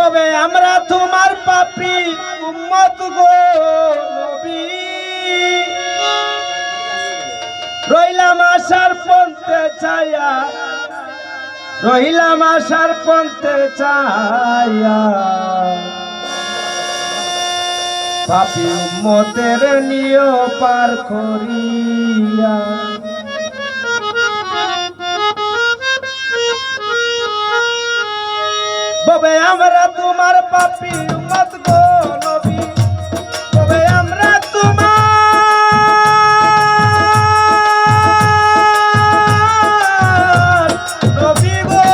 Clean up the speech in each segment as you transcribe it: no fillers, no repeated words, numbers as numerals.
ববে আমরা তোমার পাপী উম্মত গো নবী, রইলাম আশার পন্থে ছায়া, রইলাম আশার পন্থে ছায়া, পাপী উম্মতের নিয় পার করিয়া। ববে আমরা তোমার পাপী উম্মত গো নবী, ববে আমরা তোমার নবী গো,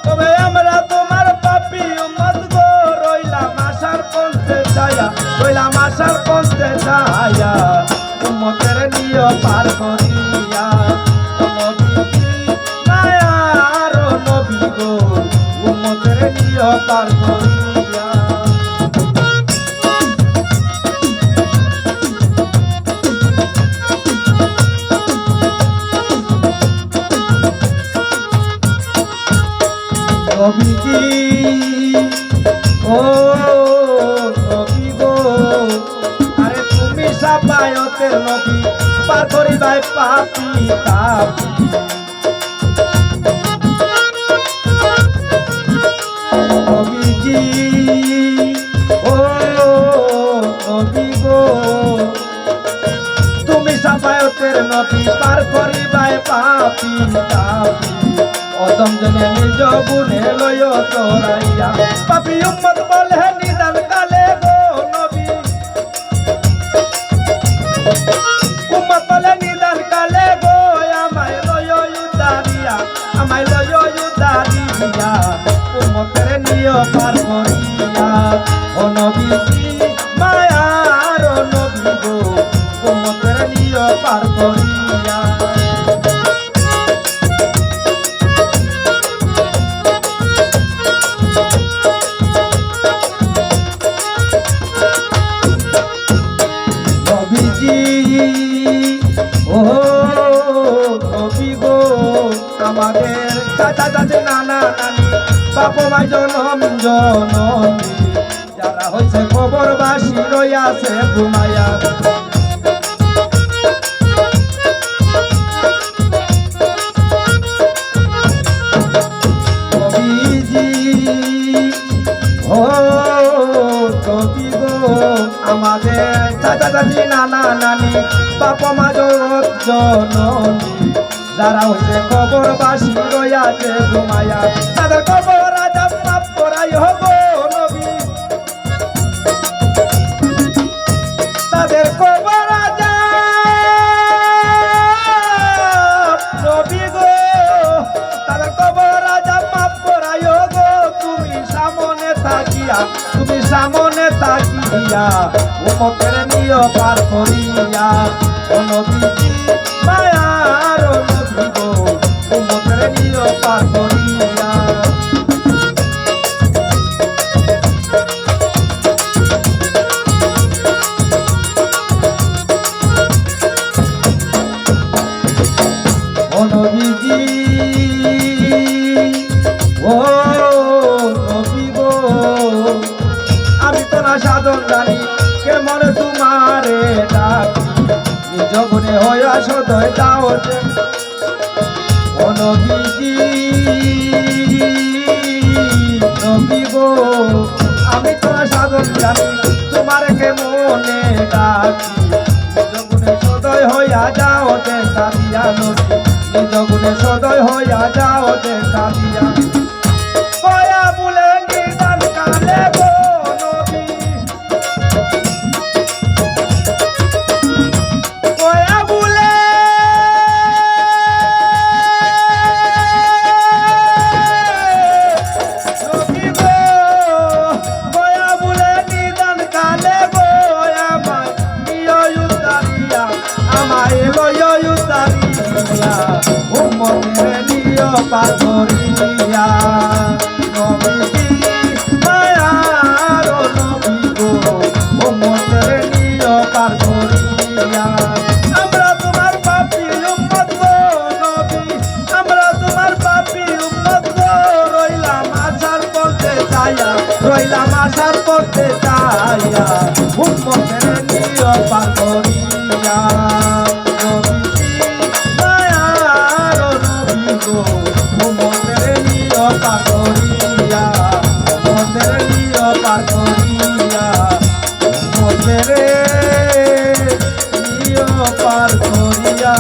ববে আমরা তোমার পাপী উম্মত গো, রইলাম আশার পন্থে ছায়া, রইলাম আশার পন্থে ছায়া, উম্মতের নিয় পার করিয়া। পার করিয়া নবীজি, ও নবী গো, আরে তুমি সাফায়াতের নবী, পার করিবাই পাপী তাপী। নবীজি, ও নবী গো, তুমি সাফায়াতের নবী, পার করিবাই পাপী তাপী। অদম জনে নিজ গুণে লয় তোরাইয়া, পাপী উম্মত বলে নিদান কালে গো নবী, উম্মত বলে নিদান কালে গো, আমায় লয় উদ্ধারিয়া, আমায় লয় উদ্ধারিয়া, উম্মতের নিয় পার করিয়া। ও নবীজি মায়ার নবী গো, উম্মতের নিয় পার করিয়া। নবীজি, ও নবী গো, আমাদের চাচা চাচি নানা নানি বাপ মাই জনম জননী, যারা হইছে কবরবাসী রইয়াছে ঘুমাইয়া। নবীজি, ও নবী গো, আমাদের চাচা চাচি নানা নানি বাপ মা জননী, যারা হইছে কবরবাসী রইয়াছে ঘুমাইয়া, তাদের কবর আযাব মাফ করাই হবো নবী, তাদের কবর আযাব নবী গো, তাদের কবর আযাব মাফ করাই গো, তুমি সামনে থাকিয়া, তুমি সামনে থাকিয়া, উম্মতের নিয় পার করিয়া। ও নবীজি মায়ার নবী গো, উম্মতের নিয় পার করিয়া। ও নবীজি, ও নবী গো, আমি তো না সাধন জানি, কেমন তোমারে ডাকি, নিজ গুণে হইয়া সদয় দাও যে। ও নবীজি, নবী গো, আমি তো না সাধন জানি, তোমারে কেমনে ডাকি, নিজ গুণে সদয় হইয়া যাও দেখা দিয়া নবী, নিজ গুণে সদয় হইয়া যাও দেখা দিয়া। কয়া বলে নিদান কালে গো নবী, কয়া বলে নবী গো, কয়া বলে নিদান কালে গো, আমায় নিয় উদ্ধারিয়া, আমায় লয় উদ্ধারিয়া, উম্মতের নিয় পার করিয়া। নবীজি মায়ার নবী গো, উম্মতের নিয় পার করিয়া। আমরা তোমার পাপী উম্মত গো নবী, আমরা তোমার পাপী উম্মত গো, রইলাম আশার রইলাম আশার করতে চাইয়া উম্মতের নিয় পার করিয়া নবীজি দয়ার নবী গো উম্মতের নিয় পার করিয়া উম্মতের নিয় পার করিয়া উম্মতের নিয় পার করিয়া